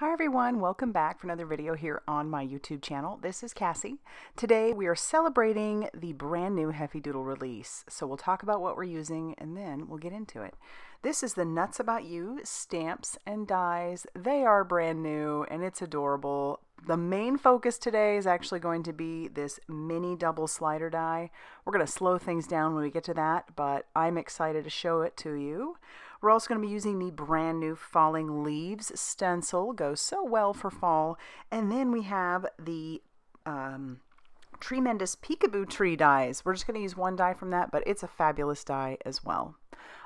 Hi everyone, welcome back for another video here on my YouTube channel. This is Cassie. Today we are celebrating the brand new Heffy Doodle release. So we'll talk about what we're using and then we'll get into it. This is the Nuts About You stamps and dies. They are brand new and it's adorable. The main focus today is actually going to be this mini double slider die. We're going to slow things down when we get to that, but I'm excited to show it to you. We're also going to be using the brand new Falling Leaves stencil. Goes so well for fall. And then we have the Tree-mendous Peekaboo tree dies. We're just going to use one die from that, but it's a fabulous die as well.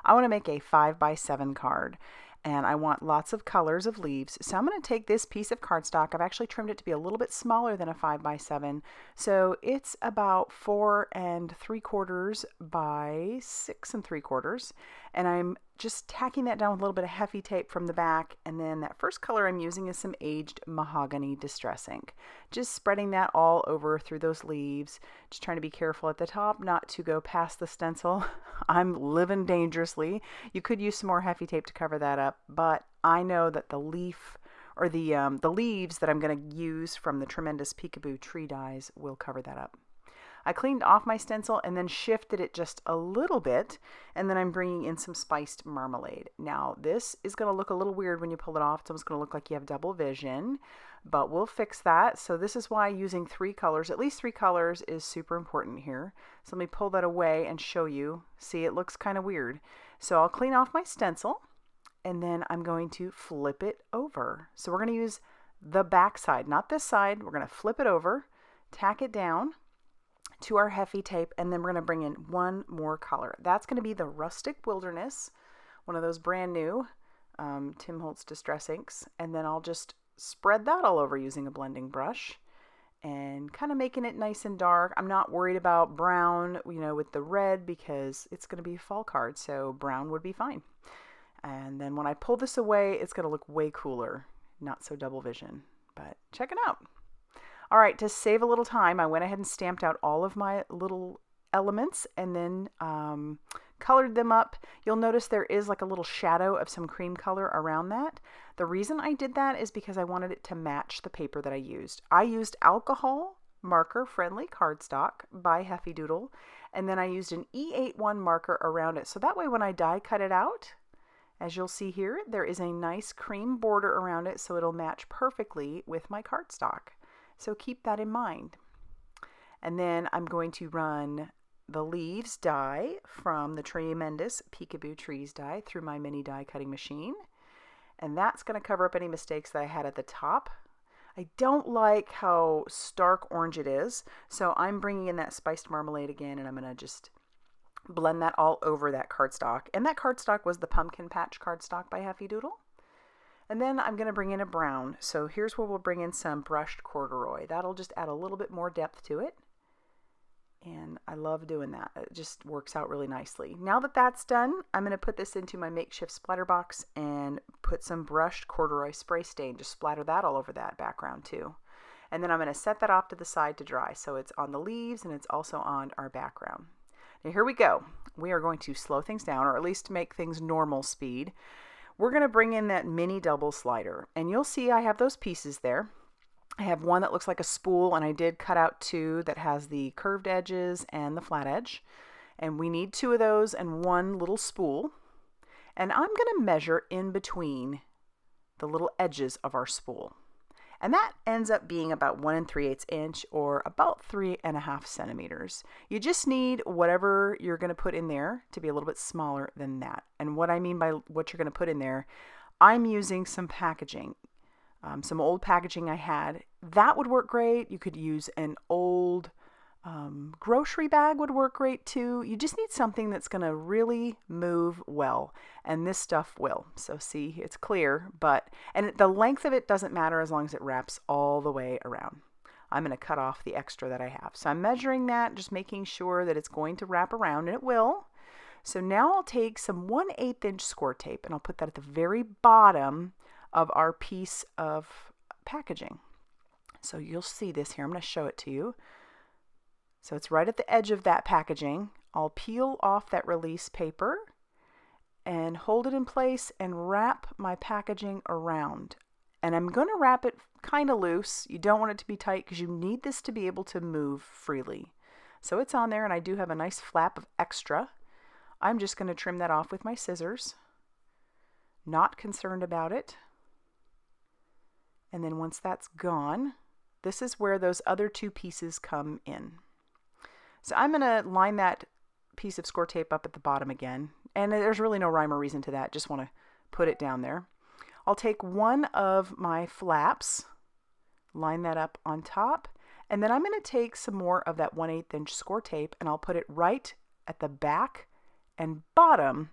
I want to make a 5x7 card. And I want lots of colors of leaves. So I'm going to take this piece of cardstock. I've actually trimmed it to be a little bit smaller than a 5x7. So it's about 4 3/4 by 6 3/4. And I'm just tacking that down with a little bit of Heffy tape from the back. And then that first color I'm using is some aged mahogany distress ink. Just spreading that all over through those leaves. Just trying to be careful at the top not to go past the stencil. I'm living dangerously. You could use some more Heffy tape to cover that up, but I know that the leaf or the leaves that I'm going to use from the Tremendous Peekaboo tree dies will cover that up. I cleaned off my stencil and then shifted it just a little bit, and then I'm bringing in some spiced marmalade. Now this is going to look a little weird when you pull it off. It's almost going to look like you have double vision, but we'll fix that. So this is why using 3 colors, at least 3 colors, is super important here. So let me pull that away and show you. See, it looks kind of weird. So I'll clean off my stencil and then I'm going to flip it over. So we're going to use the back side, not this side. We're going to flip it over, tack it down to our Heffy tape, and then we're going to bring in one more color. That's going to be the Rustic Wilderness, one of those brand new Tim Holtz Distress Inks, and then I'll just spread that all over using a blending brush and kind of making it nice and dark. I'm not worried about brown, with the red because it's going to be a fall card, so brown would be fine. And then when I pull this away, it's going to look way cooler, not so double vision, but check it out. All right, to save a little time, I went ahead and stamped out all of my little elements and then colored them up. You'll notice there is like a little shadow of some cream color around that. The reason I did that is because I wanted it to match the paper that I used. I used alcohol marker friendly cardstock by Heffy Doodle, and then I used an E81 marker around it. So that way when I die cut it out, as you'll see here, there is a nice cream border around it, so it'll match perfectly with my cardstock. So keep that in mind. And then I'm going to run the leaves die from the Tree-mendous Peekaboo trees die through my mini die cutting machine. And that's going to cover up any mistakes that I had at the top. I don't like how stark orange it is, so I'm bringing in that spiced marmalade again, and I'm going to just blend that all over that cardstock. And that cardstock was the Pumpkin Patch cardstock by Heffy Doodle. And then I'm going to bring in a brown. So here's where we'll bring in some brushed corduroy. That'll just add a little bit more depth to it. And I love doing that. It just works out really nicely. Now that that's done, I'm going to put this into my makeshift splatter box and put some brushed corduroy spray stain. Just splatter that all over that background too. And then I'm going to set that off to the side to dry. So it's on the leaves and it's also on our background. Now here we go. We are going to slow things down, or at least make things normal speed. We're going to bring in that mini double slider, and you'll see I have those pieces there. I have one that looks like a spool, and I did cut out 2 that has the curved edges and the flat edge, and we need 2 of those and 1 little spool. And I'm going to measure in between the little edges of our spool, and that ends up being about 1 3/8 inch, or about 3.5 centimeters. You just need whatever you're going to put in there to be a little bit smaller than that. And what I mean by what you're going to put in there, I'm using some packaging, some old packaging I had. That would work great. You could use an old grocery bag would work great too. You just need something that's going to really move well, and this stuff will. So see, it's clear, and the length of it doesn't matter as long as it wraps all the way around. I'm going to cut off the extra that I have. So I'm measuring that, just making sure that it's going to wrap around, and it will. So now I'll take some 1/8 inch score tape and I'll put that at the very bottom of our piece of packaging. So you'll see this here. I'm going to show it to you. So it's right at the edge of that packaging. I'll peel off that release paper and hold it in place and wrap my packaging around. And I'm going to wrap it kind of loose. You don't want it to be tight because you need this to be able to move freely. So it's on there, and I do have a nice flap of extra. I'm just going to trim that off with my scissors. Not concerned about it. And then once that's gone, this is where those other two pieces come in. So I'm going to line that piece of score tape up at the bottom again. And there's really no rhyme or reason to that. Just want to put it down there. I'll take one of my flaps, line that up on top, and then I'm going to take some more of that 1/8 inch score tape and I'll put it right at the back and bottom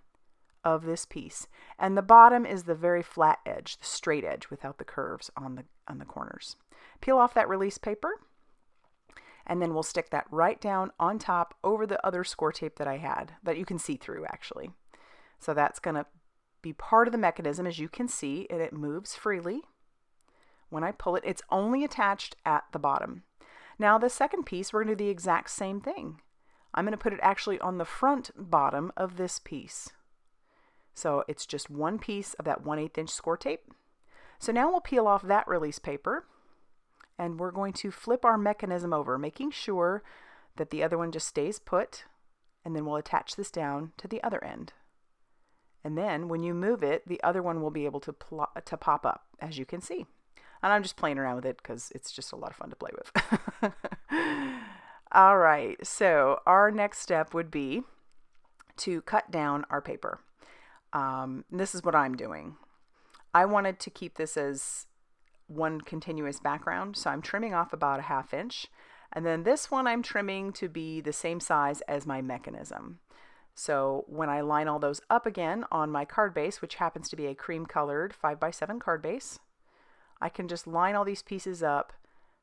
of this piece. And the bottom is the very flat edge, the straight edge without the curves on the corners. Peel off that release paper, and then we'll stick that right down on top over the other score tape that I had, that you can see through actually. So that's going to be part of the mechanism, as you can see, and it moves freely. When I pull it, it's only attached at the bottom. Now the second piece, we're going to do the exact same thing. I'm going to put it actually on the front bottom of this piece. So it's just one piece of that 1/8 inch score tape. So now we'll peel off that release paper, and we're going to flip our mechanism over, making sure that the other one just stays put, and then we'll attach this down to the other end. And then when you move it, the other one will be able to pop up, as you can see. And I'm just playing around with it because it's just a lot of fun to play with. All right, so our next step would be to cut down our paper. This is what I'm doing. I wanted to keep this as one continuous background, so I'm trimming off about a 1/2 inch. And then this one I'm trimming to be the same size as my mechanism. So when I line all those up again on my card base, which happens to be a cream colored 5x7 card base, I can just line all these pieces up,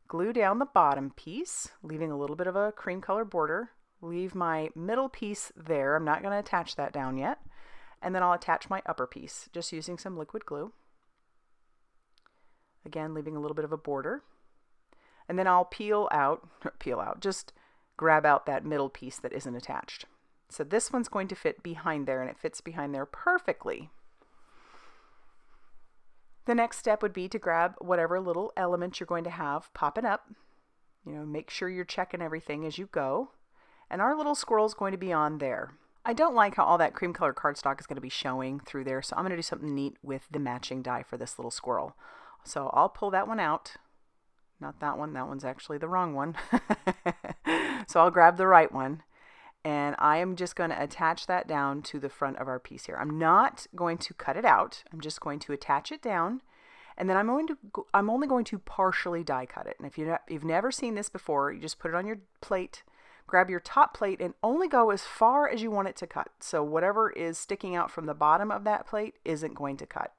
glue down the bottom piece, leaving a little bit of a cream color border, leave my middle piece there. I'm not going to attach that down yet. And then I'll attach my upper piece just using some liquid glue. Again, leaving a little bit of a border. And then I'll just grab out that middle piece that isn't attached. So this one's going to fit behind there, and it fits behind there perfectly. The next step would be to grab whatever little element you're going to have popping up. You know, make sure you're checking everything as you go. And our little squirrel's going to be on there. I don't like how all that cream colored cardstock is going to be showing through there, so I'm going to do something neat with the matching die for this little squirrel. So I'll pull that one out. Not that one, that one's actually the wrong one. So I'll grab the right one, and I am just going to attach that down to the front of our piece here. I'm not going to cut it out. I'm just going to attach it down, and then I'm only going to partially die cut it. And if you've never seen this before, you just put it on your plate, grab your top plate, and only go as far as you want it to cut. So whatever is sticking out from the bottom of that plate isn't going to cut.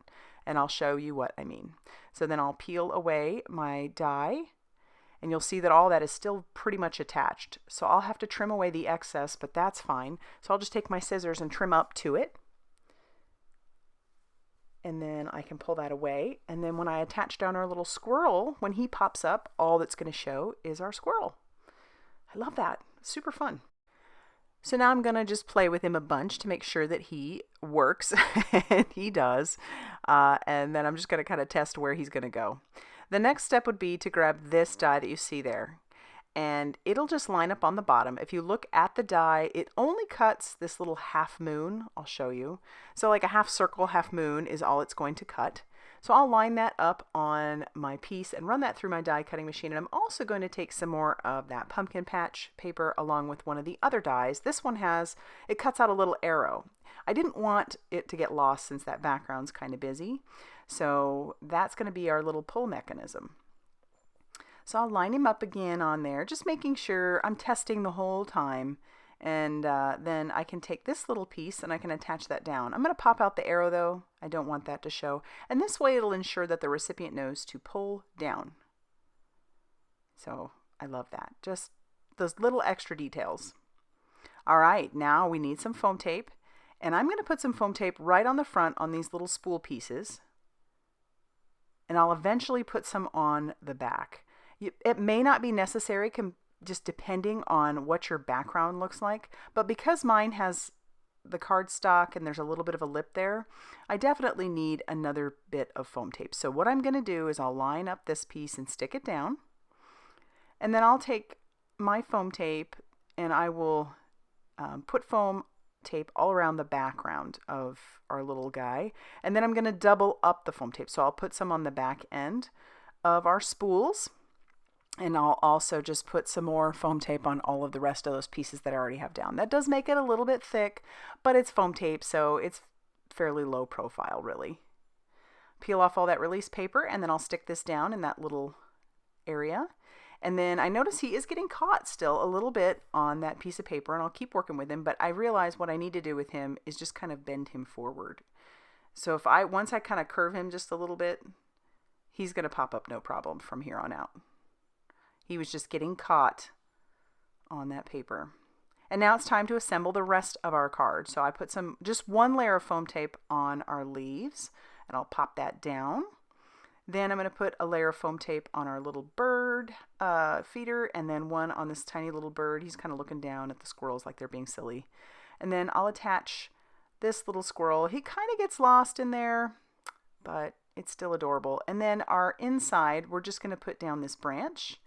And I'll show you what I mean. So then I'll peel away my die, and you'll see that all that is still pretty much attached. So I'll have to trim away the excess, but that's fine. So I'll just take my scissors and trim up to it. And then I can pull that away. And then when I attach down our little squirrel, when he pops up, all that's going to show is our squirrel. I love that. Super fun. So now I'm going to just play with him a bunch to make sure that he works, and he does. And then I'm just going to kind of test where he's going to go. The next step would be to grab this die that you see there, and it'll just line up on the bottom. If you look at the die, it only cuts this little half moon. I'll show you. So like a half circle, half moon is all it's going to cut. So I'll line that up on my piece and run that through my die cutting machine. And I'm also going to take some more of that pumpkin patch paper along with one of the other dies. This one it cuts out a little arrow. I didn't want it to get lost since that background's kind of busy. So that's going to be our little pull mechanism. So I'll line him up again on there, just making sure I'm testing the whole time. And then I can take this little piece and I can attach that down. I'm going to pop out the arrow though. I don't want that to show. And this way it'll ensure that the recipient knows to pull down. So I love that. Just those little extra details. All right, now we need some foam tape. And I'm going to put some foam tape right on the front on these little spool pieces. And I'll eventually put some on the back. It may not be necessary, just depending on what your background looks like. But because mine has the cardstock and there's a little bit of a lip there, I definitely need another bit of foam tape. So what I'm going to do is I'll line up this piece and stick it down. And then I'll take my foam tape and I will put foam tape all around the background of our little guy. And then I'm going to double up the foam tape. So I'll put some on the back end of our spools. And I'll also just put some more foam tape on all of the rest of those pieces that I already have down. That does make it a little bit thick, but it's foam tape, so it's fairly low profile, really. Peel off all that release paper, and then I'll stick this down in that little area. And then I notice he is getting caught still a little bit on that piece of paper, and I'll keep working with him, but I realize what I need to do with him is just kind of bend him forward. So once I kind of curve him just a little bit, he's going to pop up no problem from here on out. He was just getting caught on that paper. And now it's time to assemble the rest of our card. So I put just one layer of foam tape on our leaves, and I'll pop that down. Then I'm going to put a layer of foam tape on our little bird feeder, and then one on this tiny little bird. He's kind of looking down at the squirrels like they're being silly. And then I'll attach this little squirrel. He kind of gets lost in there, but it's still adorable. And then our inside, we're just going to put down this branch,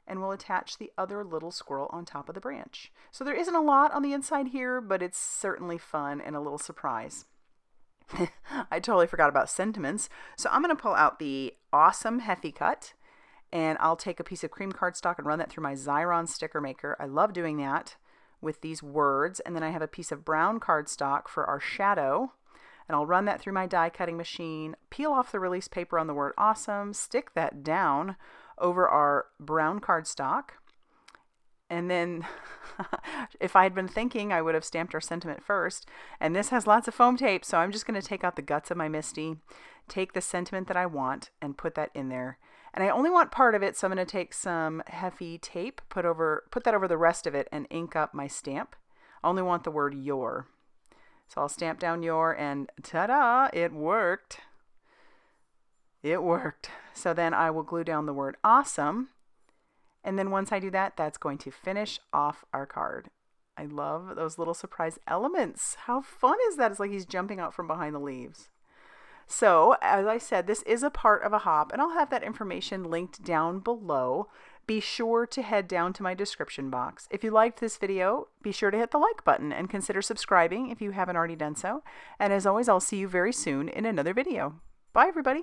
and we'll attach the other little squirrel on top of the branch. So there isn't a lot on the inside here, but it's certainly fun and a little surprise. I totally forgot about sentiments. So I'm going to pull out the awesome Heffy cut, and I'll take a piece of cream cardstock and run that through my Xyron sticker maker. I love doing that with these words. And then I have a piece of brown cardstock for our shadow, and I'll run that through my die cutting machine, peel off the release paper on the word awesome, stick that down over our brown cardstock. And then if I had been thinking, I would have stamped our sentiment first. And this has lots of foam tape, so I'm just going to take out the guts of my Misty, take the sentiment that I want, and put that in there. And I only want part of it, so I'm going to take some Heffy tape, put that over the rest of it, and ink up my stamp. I only want the word your. So I'll stamp down your, and ta-da, it worked. It worked. So then I will glue down the word awesome. And then once I do that, that's going to finish off our card. I love those little surprise elements. How fun is that? It's like he's jumping out from behind the leaves. So as I said, this is a part of a hop, and I'll have that information linked down below. Be sure to head down to my description box. If you liked this video, be sure to hit the like button and consider subscribing if you haven't already done so. And as always, I'll see you very soon in another video. Bye, everybody.